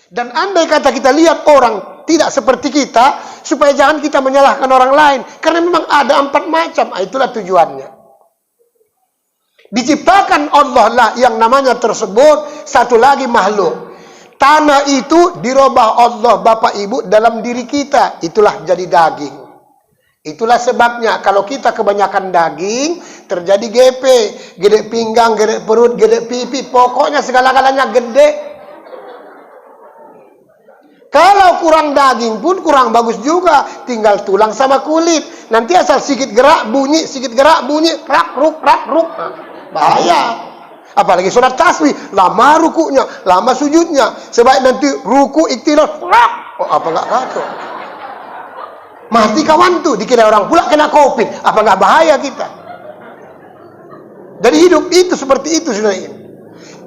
Dan andai kata kita lihat orang tidak seperti kita, supaya jangan kita menyalahkan orang lain. Karena memang ada 4 macam. Itulah tujuannya. Diciptakan Allah lah yang namanya tersebut. Satu lagi makhluk. Tanah itu dirubah Allah Bapak Ibu dalam diri kita. Itulah jadi daging. Itulah sebabnya kalau kita kebanyakan daging, terjadi GP. Gede pinggang, gede perut, gede pipi. Pokoknya segala-galanya gede. Kalau kurang daging pun kurang bagus juga. Tinggal tulang sama kulit. Nanti asal sedikit gerak bunyi, sedikit gerak bunyi, rak ruk. Bahaya. Apalagi sholat tasbih, lama rukunya, lama sujudnya. Sebaik nanti ruku iktilaf, rak. Oh, apa enggak kacau? Mati kawan tuh, dikira orang pula kena COVID. Apa enggak bahaya kita? Dari hidup itu seperti itu sebenarnya.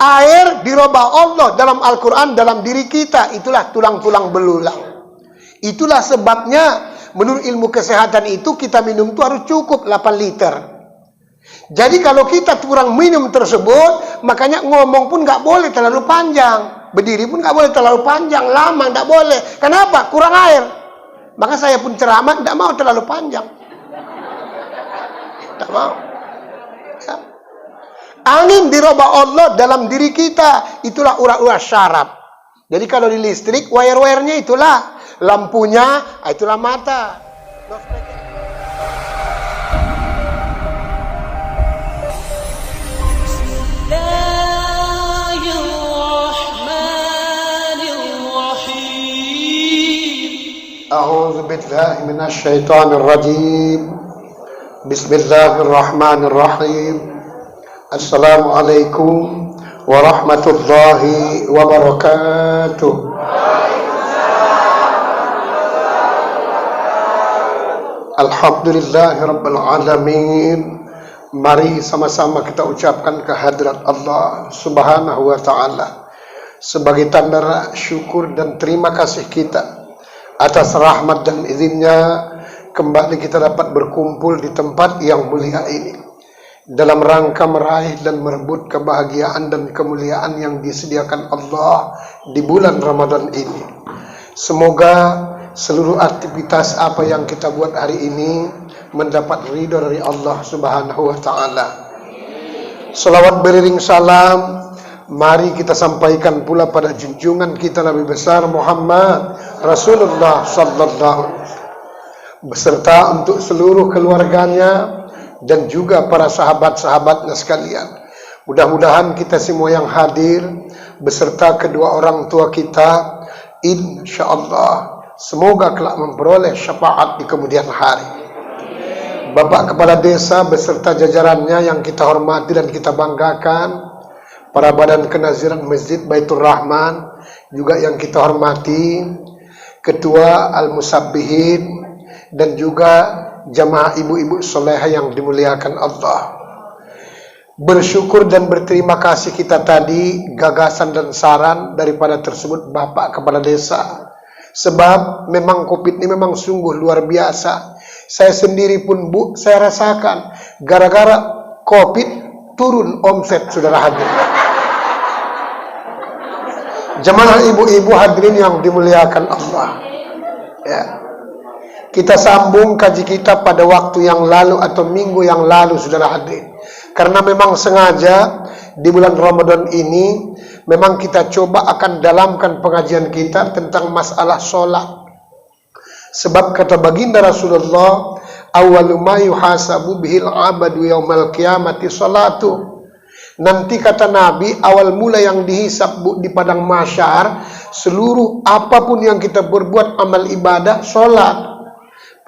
Air dirubah Allah dalam Al-Quran dalam diri kita. Itulah tulang-tulang belulang. Itulah sebabnya menurut ilmu kesehatan itu kita minum itu harus cukup 8 liter. Jadi kalau kita kurang minum tersebut, makanya ngomong pun nggak boleh terlalu panjang. Berdiri pun nggak boleh terlalu panjang, lama nggak boleh. Kenapa? Kurang air. Maka saya pun ceramah nggak mau terlalu panjang. Nggak mau. Ya. Angin dirubah Allah dalam diri kita. Itulah urat-urat syaraf. Jadi kalau di listrik, wire-wirenya itulah. Lampunya, itulah mata. A'udzu billahi minasy syaithanir rajim. Bismillahirrahmanirrahim. Assalamualaikum warahmatullahi wabarakatuh. Alhamdulillahirabbil alamin. Mari sama-sama kita ucapkan kehadirat Allah Subhanahu wa taala sebagai tanda syukur dan terima kasih kita atas rahmat dan izinnya kembali kita dapat berkumpul di tempat yang mulia ini dalam rangka meraih dan merebut kebahagiaan dan kemuliaan yang disediakan Allah di bulan Ramadan ini. Semoga seluruh aktivitas apa yang kita buat hari ini mendapat ridho dari Allah Subhanahu wa taala. Salawat beriring salam mari kita sampaikan pula pada junjungan kita Nabi besar Muhammad Rasulullah sallallahu alaihi wasallam beserta untuk seluruh keluarganya dan juga para sahabat-sahabatnya sekalian. Mudah-mudahan kita semua yang hadir beserta kedua orang tua kita, insyaallah semoga kelak memperoleh syafaat di kemudian hari. Bapak Kepala Desa beserta jajarannya yang kita hormati dan kita banggakan, para badan kenaziran Masjid Baitur Rahman juga yang kita hormati, Ketua Al-Musabbihin dan juga jamaah ibu-ibu soleha yang dimuliakan Allah. Bersyukur dan berterima kasih kita tadi gagasan dan saran daripada tersebut Bapak Kepala Desa. Sebab memang COVID ini memang sungguh luar biasa. Saya sendiri pun Bu, saya rasakan gara-gara COVID turun omset saudara hadirin. Jemaah ibu-ibu hadirin yang dimuliakan Allah. Ya. Kita sambung kaji kita pada waktu yang lalu atau minggu yang lalu saudara hadirin. Karena memang sengaja di bulan Ramadan ini memang kita coba akan dalamkan pengajian kita tentang masalah sholat. Sebab kata baginda Rasulullah, awwalu ma yuhasabu bihil abadu yaumal qiyamati sholatu. Nanti kata Nabi, awal mula yang dihisab di padang mahsyar seluruh apapun yang kita berbuat amal ibadah, sholat.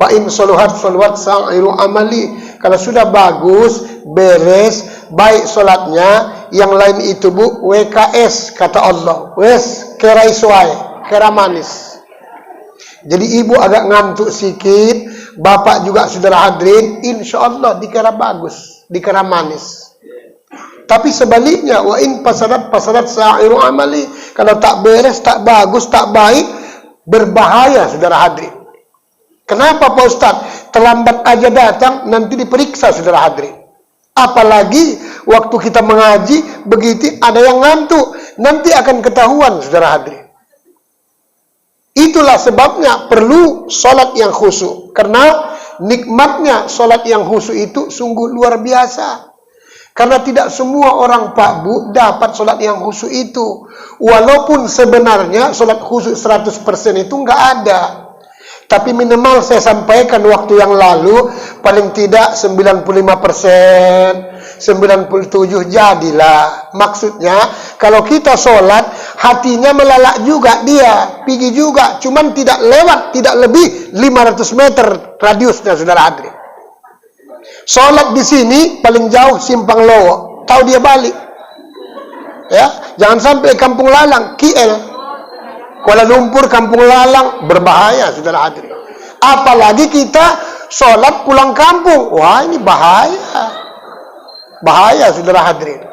Fa in saluhat saluhat sa'iru amali. Kalau sudah bagus, beres, baik solatnya, yang lain itu Bu, WKS kata Allah. Wes kera isuai, kera manis. Jadi ibu agak ngantuk sikit, bapak juga saudara hadirin, insyaallah dikira bagus, dikira manis. Tapi sebaliknya, wa in pasadat sa'iru amali. Kalau tak beres, tak bagus, tak baik, berbahaya saudara hadirin. Kenapa Pak Ustaz? Terlambat aja datang, nanti diperiksa saudara hadirin. Apalagi waktu kita mengaji, begitu ada yang ngantuk, nanti akan ketahuan saudara hadirin. Itulah sebabnya perlu solat yang khusyuk. Karena nikmatnya solat yang khusyuk itu sungguh luar biasa. Karena tidak semua orang Pak Bu dapat solat yang khusyuk itu. Walaupun sebenarnya solat khusyuk 100% itu nggak ada. Tapi minimal saya sampaikan waktu yang lalu, paling tidak 95%, 97 jadilah. Maksudnya, kalau kita sholat, hatinya melalak juga dia, pergi juga, cuman tidak lewat, tidak lebih 500 meter radiusnya, saudara hadirin. Sholat di sini paling jauh Simpang Lowo, tahu dia balik. Ya, jangan sampai Kampung Lalang, KL. Kuala Lumpur, Kampung Lalang, berbahaya, saudara hadirin. Apalagi kita sholat pulang kampung. Wah, ini bahaya. Bahaya, saudara hadirin.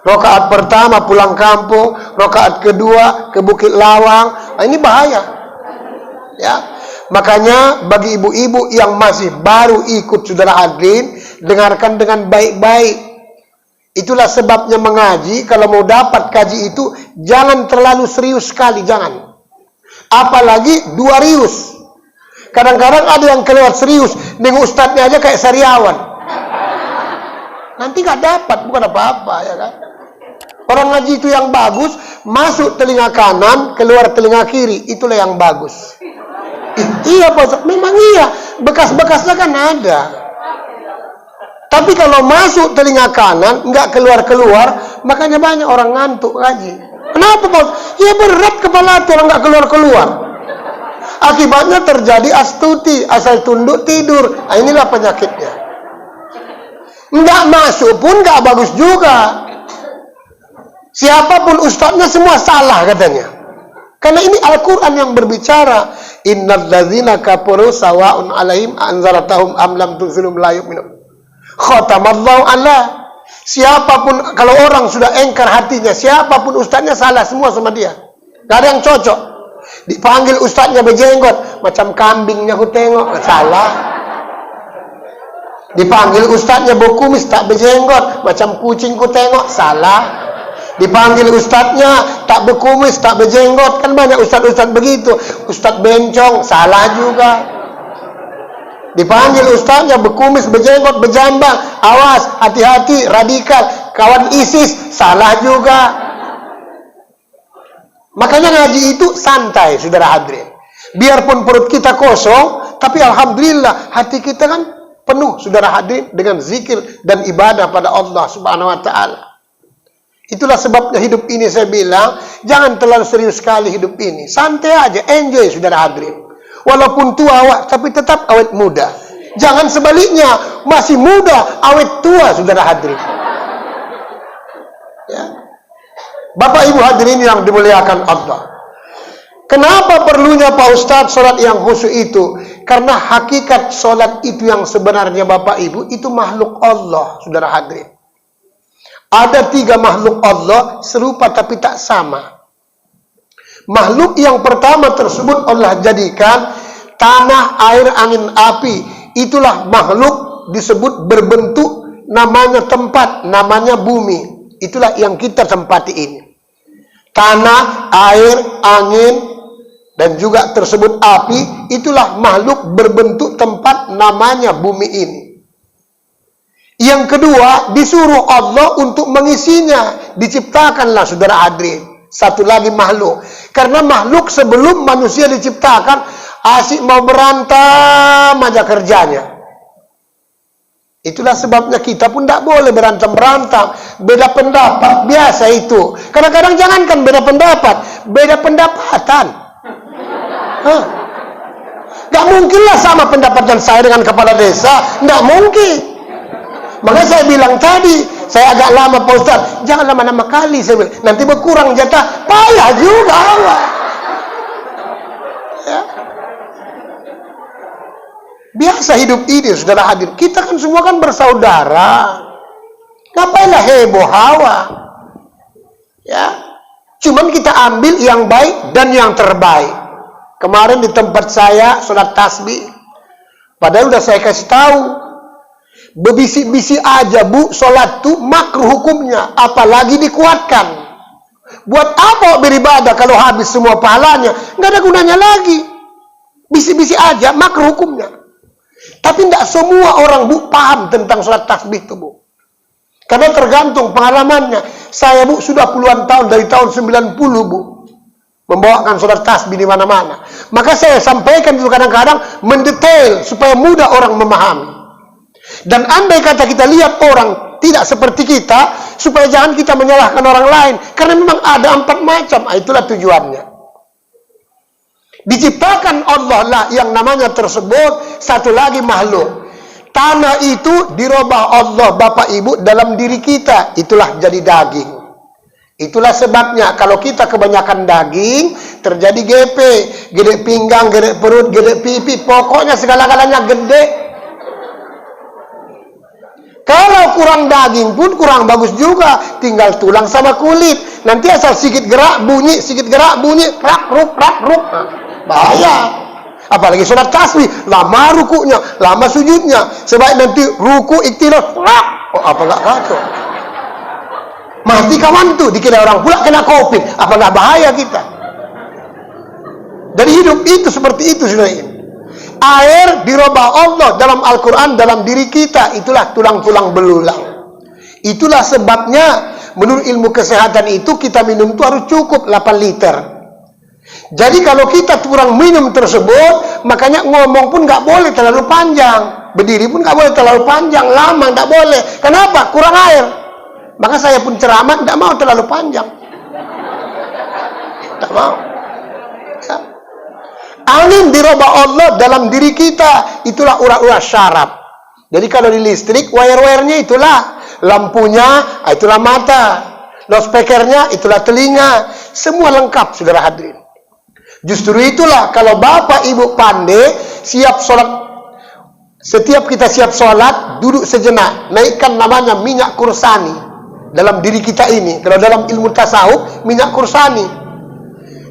Rakaat pertama pulang kampung, rakaat kedua ke Bukit Lawang. Ini bahaya. Ya. Makanya bagi ibu-ibu yang masih baru ikut, saudara hadirin, dengarkan dengan baik-baik. Itulah sebabnya mengaji, kalau mau dapat kaji itu, jangan terlalu serius sekali, jangan. Apalagi 2 rius. Kadang-kadang ada yang keluar serius, dengan ustadznya aja kayak sariawan. Nanti gak dapat, bukan apa-apa, ya kan? Orang ngaji itu yang bagus, masuk telinga kanan, keluar telinga kiri, itulah yang bagus. Iya Pak Ustaz, memang iya, bekas-bekasnya kan ada. Tapi kalau masuk telinga kanan, nggak keluar-keluar, makanya banyak orang ngantuk ngaji. Kenapa Pak? Ya berat kepala tuh orang nggak keluar-keluar. Akibatnya terjadi astuti, asal tunduk tidur. Nah, inilah penyakitnya. Nggak masuk pun nggak bagus juga. Siapapun ustadznya semua salah katanya. Karena ini Al-Quran yang berbicara. Innal ladzina kafaru sawa'un 'alaihim anzaratahum am lam tunzilhum la yu'minun. Khatamallahu ala. Siapapun, kalau orang sudah engkar hatinya, siapapun ustadznya salah semua sama dia. Gak ada yang cocok. Dipanggil ustadznya berjenggot, macam kambingnya aku tengok, salah. Dipanggil ustadznya berkumis tak berjenggot, macam kucing ku tengok, salah. Dipanggil ustadznya tak berkumis, tak berjenggot, kan banyak ustadz-ustadz begitu. Ustadz bencong, salah juga. Dipanggil ustaznya berkumis, berjenggot, berjambang, awas, hati-hati, radikal, kawan ISIS, salah juga. Makanya ngaji itu santai, saudara hadirin. Biarpun perut kita kosong, tapi alhamdulillah hati kita kan penuh, saudara hadirin, dengan zikir dan ibadah pada Allah Subhanahu wa taala. Itulah sebabnya hidup ini saya bilang, jangan terlalu serius sekali hidup ini. Santai aja, enjoy, saudara hadirin. Walaupun tua, tapi tetap awet muda. Jangan sebaliknya, masih muda, awet tua, saudara hadirin. Ya. Bapak Ibu hadirin yang dimuliakan Allah. Kenapa perlunya Pak Ustadz sholat yang khusyuk itu? Karena hakikat sholat itu yang sebenarnya Bapak Ibu, itu makhluk Allah, saudara hadirin. Ada 3 makhluk Allah serupa tapi tak sama. Makhluk yang pertama tersebut Allah jadikan tanah, air, angin, api. Itulah makhluk disebut berbentuk, namanya tempat, namanya bumi. Itulah yang kita tempati ini. Tanah, air, angin, dan juga tersebut api. Itulah makhluk berbentuk tempat, namanya bumi ini. Yang kedua, disuruh Allah untuk mengisinya. Diciptakanlah saudara hadirin. Satu lagi makhluk. Karena makhluk sebelum manusia diciptakan, asik mau berantem aja kerjanya. Itulah sebabnya kita pun tidak boleh berantem-berantem. Beda pendapat, biasa itu. Kadang-kadang jangankan beda pendapat, beda pendapatan. Gak mungkinlah sama pendapatan saya dengan kepala desa. Gak mungkin. Makanya saya bilang tadi, saya agak lama Pak Ustaz, jangan lama-lama kali saya bilang, nanti berkurang jatah, payah juga Allah. Ya. Biasa hidup ini, saudara hadir. Kita kan semua kan bersaudara. Ngapainlah heboh hawa. Ya. Cuman kita ambil yang baik dan yang terbaik. Kemarin di tempat saya sholat tasbih, padahal udah saya kasih tahu. Berbisik-bisik aja Bu, sholat tuh makruh hukumnya, apalagi dikuatkan. Buat apa beribadah kalau habis semua pahalanya? Nggak ada gunanya lagi. Bisi-bisi aja, makruh hukumnya. Tapi tidak semua orang, Bu, paham tentang sholat tasbih itu, Bu. Karena tergantung pengalamannya. Saya, Bu, sudah puluhan tahun, dari tahun 90, Bu, membawakan sholat tasbih di mana-mana. Maka saya sampaikan itu kadang-kadang mendetail supaya mudah orang memahami. Dan andai kata kita lihat orang tidak seperti kita, supaya jangan kita menyalahkan orang lain. Karena memang ada 4 macam. Itulah tujuannya. Diciptakan Allah lah yang namanya tersebut. Satu lagi makhluk. Tanah itu dirubah Allah Bapak Ibu dalam diri kita. Itulah jadi daging. Itulah sebabnya kalau kita kebanyakan daging, terjadi GP, gede pinggang, gede perut, gede pipi, pokoknya segala-galanya gede. Kalau kurang daging pun kurang bagus juga, tinggal tulang sama kulit. Nanti asal sedikit gerak bunyi, sedikit gerak bunyi, rak ruk. Bahaya. Apalagi sholat tasbih, lama rukuknya, lama sujudnya. Sebaik nanti ruku iktilaf, rak. Oh, apa enggak kacau? Mati kawan tuh, dikira orang pula kena COVID. Apa enggak bahaya kita? Dari hidup itu seperti itu, saudara. Air dirubah Allah dalam Al-Quran dalam diri kita. Itulah tulang-tulang belulang. Itulah sebabnya menurut ilmu kesehatan itu kita minum itu harus cukup 8 liter. Jadi kalau kita kurang minum tersebut, makanya ngomong pun nggak boleh terlalu panjang, berdiri pun nggak boleh terlalu panjang, lama nggak boleh. Kenapa? Kurang air. Maka saya pun ceramah nggak mau terlalu panjang, nggak mau. Ya. Angin dirubah Allah dalam diri kita, itulah urat-urat syaraf. Jadi kalau di listrik, wire-wirenya itulah lampunya, itulah mata, loudspeakernya itulah telinga, semua lengkap, saudara hadirin. Justru itulah kalau Bapak Ibu pandai siap sholat, setiap kita siap sholat, duduk sejenak, naikkan namanya minyak kursani dalam diri kita ini. Kalau dalam ilmu tasawuf, minyak kursani.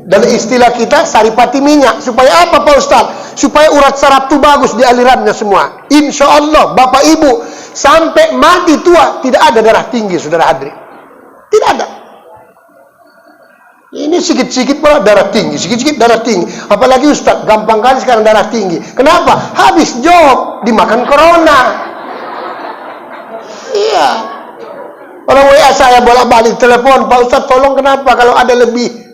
Dalam istilah kita, saripati minyak. Supaya apa Pak Ustaz? Supaya urat saraf itu bagus di alirannya semua. Insya Allah Bapak Ibu sampai mati tua tidak ada darah tinggi, saudara hadirin. Tidak ada. Ini sikit-sikit pula darah tinggi, sikit-sikit darah tinggi. Apalagi Ustaz, gampang kali sekarang darah tinggi. Kenapa? Habis job, dimakan corona. Iya. Orang WA saya bolak-balik telepon, Pak Ustaz tolong kenapa kalau ada lebih?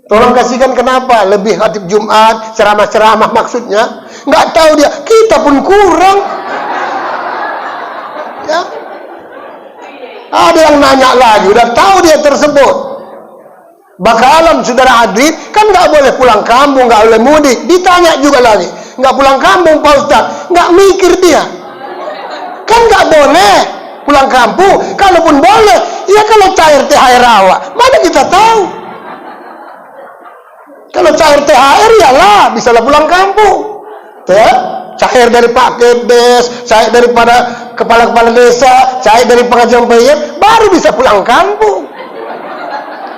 Tolong kasihkan kenapa? Lebih khatib Jumat, ceramah-ceramah maksudnya. Nggak tahu dia, kita pun kurang. Ya. Ada yang nanya lagi, udah tahu dia tersebut. Bakalan saudara hadirin, kan nggak boleh pulang kampung, nggak boleh mudik. Ditanya juga lagi, nggak pulang kampung Pak Ustaz, nggak mikir dia. Kan nggak boleh pulang kampung. Kalaupun boleh, ya kalau cair THR awak, mana kita tahu? Kalau cair THR ya lah, bisa lah pulang kampung. Ya, cair dari Pak Kades, cair daripada kepala-kepala desa, cair dari pengajian bayar, baru bisa pulang kampung.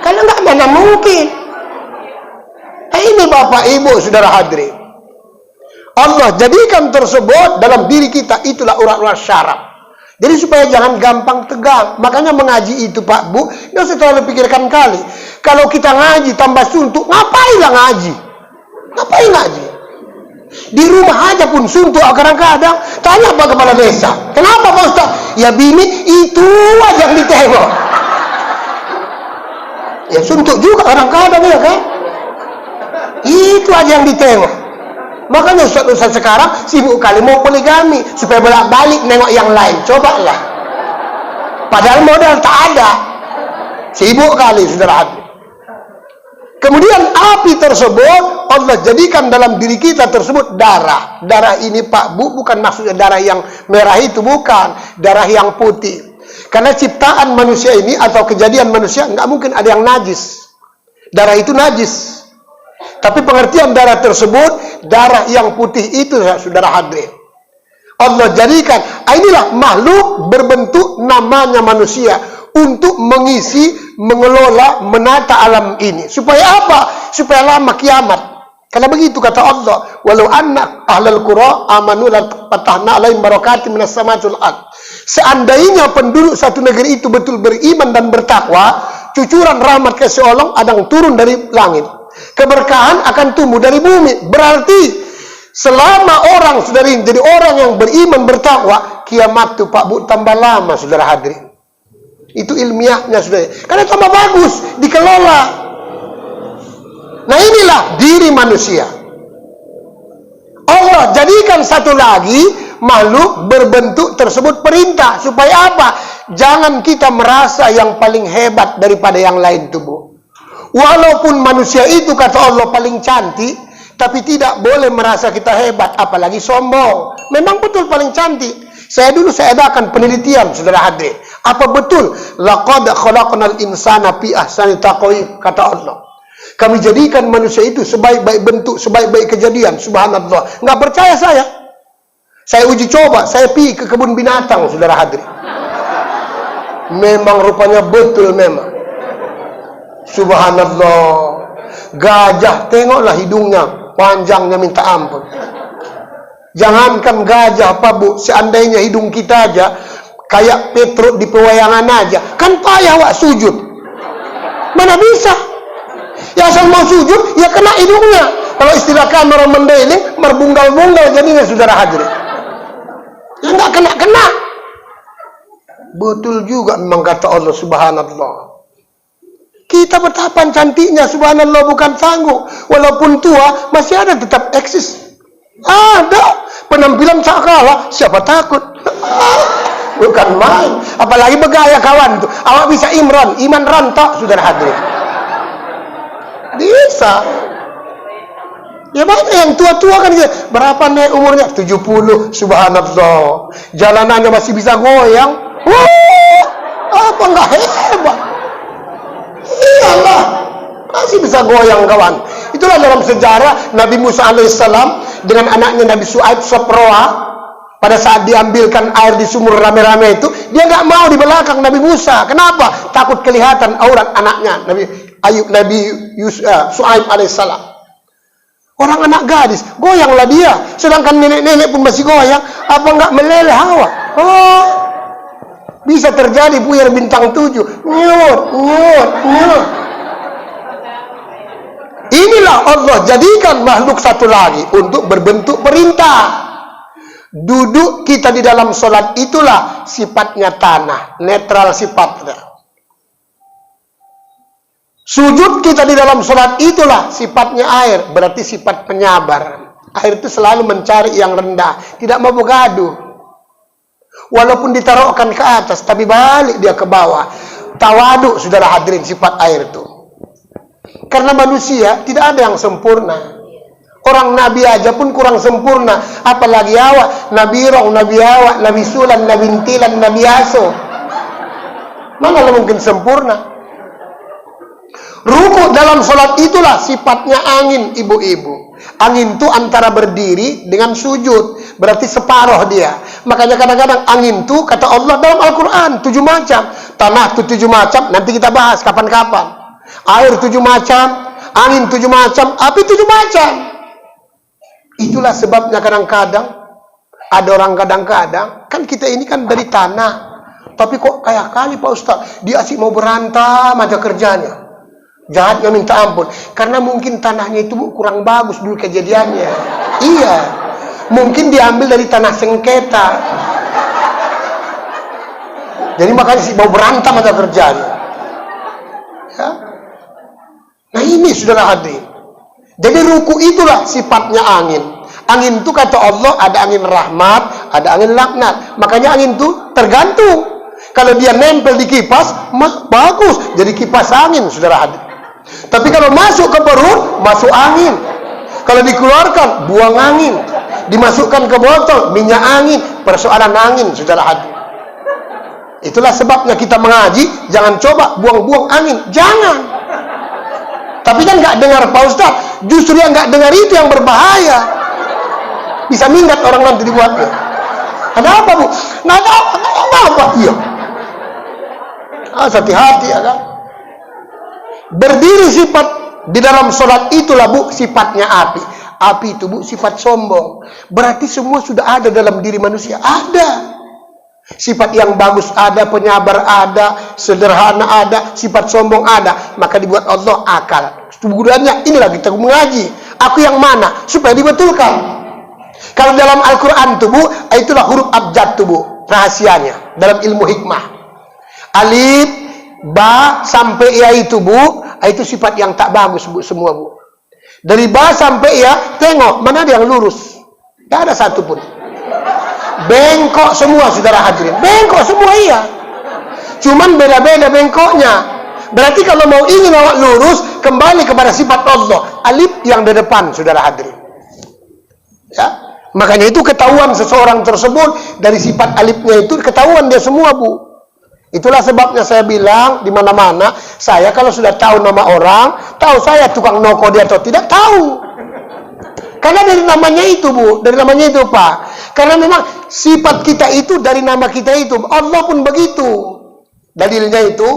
Kalau enggak mana mungkin. Nah, ini Bapak Ibu saudara hadirin. Allah jadikan tersebut dalam diri kita, itulah urat-urat syaraf. Jadi supaya jangan gampang tegang. Makanya mengaji itu Pak Bu, nggak usah terlalu pikirkan kali. Kalau kita ngaji tambah suntuk, ngapainlah ngaji? Ngapain ngaji? Di rumah aja pun suntuk kadang-kadang. Tanya Pak Kepala Desa, kenapa Pak Ustaz? Ya bini itu aja yang ditengok. Ya suntuk juga kadang-kadang ya kan? Itu aja yang ditengok. Makanya Ustaz sekarang sibuk kali mau poligami supaya bolak-balik nengok yang lain. Cobalah. Padahal modal tak ada. Sibuk kali saudara hadirin. Kemudian api tersebut Allah jadikan dalam diri kita tersebut darah. Darah ini Pak Bu bukan maksudnya darah yang merah itu, bukan. Darah yang putih. Karena ciptaan manusia ini atau kejadian manusia nggak mungkin ada yang najis. Darah itu najis. Tapi pengertian darah tersebut, darah yang putih itu saudara hadirin. Allah jadikan, inilah makhluk berbentuk namanya manusia untuk mengisi, mengelola, menata alam ini. Supaya apa? Supaya lama kiamat. Karena begitu kata Allah, walau anna ahlal qura amanu la fatahna alaihim barakatim minas samai wal ardh. Seandainya penduduk satu negeri itu betul beriman dan bertakwa, Cucuran rahmat kasih Allah adang turun dari langit. Keberkahan akan tumbuh dari bumi. Berarti selama orang saudara jadi orang yang beriman bertakwa, kiamat tuh Pak Bu tambah lama saudara hadirin. Itu ilmiahnya saudara. Karena tambah bagus dikelola. Nah inilah diri manusia. Allah jadikan satu lagi makhluk berbentuk tersebut perintah. Supaya apa? Jangan kita merasa yang paling hebat daripada yang lain tubuh. Walaupun manusia itu kata Allah paling cantik, tapi tidak boleh merasa kita hebat, apalagi sombong. Memang betul paling cantik. Saya adakan penelitian saudara hadirin. Apa betul? Laqad khalaqnal insana fi ahsani taqwim, kata Allah. Kami jadikan manusia itu sebaik-baik bentuk, sebaik-baik kejadian. Subhanallah. Nggak percaya saya? Saya uji coba, saya pergi ke kebun binatang, saudara hadirin. Memang rupanya betul memang. Subhanallah. Gajah, tengoklah hidungnya, panjangnya minta ampun. Jangankan gajah, Pak Bu, seandainya hidung kita aja kayak Petruk di pewayangan aja, kan payah wak sujud. Mana bisa? Ya asal mau sujud, ya kena hidungnya. Kalau istilah kami orang mendeling, merbunggal-bunggal jadinya saudara hadirin. Ya nggak kena-kena. Betul juga memang kata Allah subhanallah. Kita betapa cantiknya subhanallah bukan sanggup. Walaupun tua, masih ada tetap eksis. Ada. Penampilan tak kalah, siapa takut? Bukan main. Apalagi bergaya kawan tuh. Awak bisa iman rantak saudara hadirin. Bisa. Ya banyak yang tua-tua kan gitu. Berapa naik umurnya? 70. Subhanallah. Jalanannya masih bisa goyang. Wah, apa enggak hebat? Iyalah. Masih bisa goyang kawan. Itulah dalam sejarah Nabi Musa alaihissalam dengan anaknya Nabi Su'aib Soproa. Pada saat diambilkan air di sumur rame-rame itu, dia nggak mau di belakang Nabi Musa. Kenapa? Takut kelihatan aurat anaknya Nabi Su'aib alaihissalam. Orang anak gadis, goyanglah dia. Sedangkan nenek-nenek pun masih goyang. Apa nggak meleleh hawa? Oh, bisa terjadi buyar bintang 7. Nyut. Inilah Allah jadikan makhluk satu lagi untuk berbentuk perintah. Duduk kita di dalam solat itulah sifatnya tanah, netral sifatnya. Sujud kita di dalam solat itulah sifatnya air, berarti sifat penyabar. Air itu selalu mencari yang rendah, tidak mau bergaduh. Walaupun ditaruhkan ke atas, tapi balik dia ke bawah. Tawaduk, saudara hadirin, sifat air itu. Karena manusia tidak ada yang sempurna. Orang Nabi aja pun kurang sempurna, apalagi awak, Nabi Rong, Nabi Awak, Nabi Sulan, Nabi Intilan, Nabi Aso. Mana mungkin sempurna? Ruku dalam sholat itulah sifatnya angin, ibu-ibu. Angin itu antara berdiri dengan sujud, berarti separuh dia. Makanya kadang-kadang angin itu kata Allah dalam Al-Quran 7 macam. Tanah itu 7 macam, nanti kita bahas kapan-kapan. Air 7 macam, angin 7 macam, api 7 macam. Itulah sebabnya kadang-kadang ada orang kadang-kadang kan kita ini kan dari tanah, tapi kok kayak kali Pak Ustaz dia asik mau berantem aja kerjanya, jahatnya minta ampun. Karena mungkin tanahnya itu kurang bagus dulu kejadiannya. Iya, mungkin diambil dari tanah sengketa, jadi makanya sih mau berantem aja kerjanya ya. Nah ini saudara hadirin. Jadi ruku itulah sifatnya angin. Angin itu kata Allah ada angin rahmat, ada angin laknat. Makanya angin itu tergantung. Kalau dia nempel di kipas, bagus. Jadi kipas angin, saudara hadir. Tapi kalau masuk ke perut, masuk angin. Kalau dikeluarkan, buang angin. Dimasukkan ke botol, minyak angin. Persoalan angin, saudara hadir. Itulah sebabnya kita mengaji, jangan coba buang-buang angin. Jangan. Tapi kan nggak dengar Pak Ustaz. Justru yang nggak dengar itu yang berbahaya. Bisa minggat orang nanti dibuatnya. Ada apa Bu? Nggak ada apa. Iya. Hati-hati ya kan. Berdiri sifat di dalam sholat itulah Bu sifatnya api. Api itu Bu sifat sombong. Berarti semua sudah ada dalam diri manusia. Ada. Sifat yang bagus ada, penyabar ada, sederhana ada, sifat sombong ada. Maka dibuat Allah akal. Tujuannya inilah kita mengaji. Aku yang mana? Supaya dibetulkan. Kalau dalam Al-Quran itu Bu, itulah huruf abjad itu Bu. Rahasianya dalam ilmu hikmah. Alif, ba sampai ya itu Bu, itu sifat yang tak bagus Bu semua Bu. Dari ba sampai ya, tengok mana ada yang lurus. Tidak ada satu pun. Bengkok semua saudara hadirin. Bengkok semua iya. Cuman beda-beda bengkoknya. Berarti kalau mau ingin awak lurus, kembali kepada sifat Allah. Alif yang di depan saudara hadirin. Ya. Makanya itu ketahuan seseorang tersebut dari sifat alifnya itu ketahuan dia semua Bu. Itulah sebabnya saya bilang di mana-mana, saya kalau sudah tahu nama orang, tahu saya tukang noko dia atau tidak tahu. Karena dari namanya itu Bu, dari namanya itu Pak. Karena memang sifat kita itu dari nama kita itu. Allah pun begitu. Dalilnya itu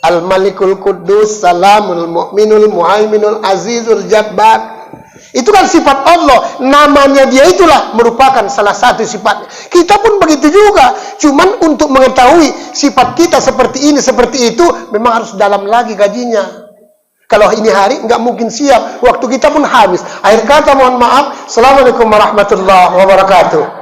Al-Malikul Quddus, Salamul Mu'minul Muhaiminul Azizul Jabbar. Itu kan sifat Allah. Namanya dia itulah merupakan salah satu sifatnya. Kita pun begitu juga. Cuman untuk mengetahui sifat kita seperti ini, seperti itu, memang harus dalam lagi gajinya. Kalau ini hari nggak mungkin siap, waktu kita pun habis. Akhir kata mohon maaf. Assalamualaikum warahmatullahi wabarakatuh.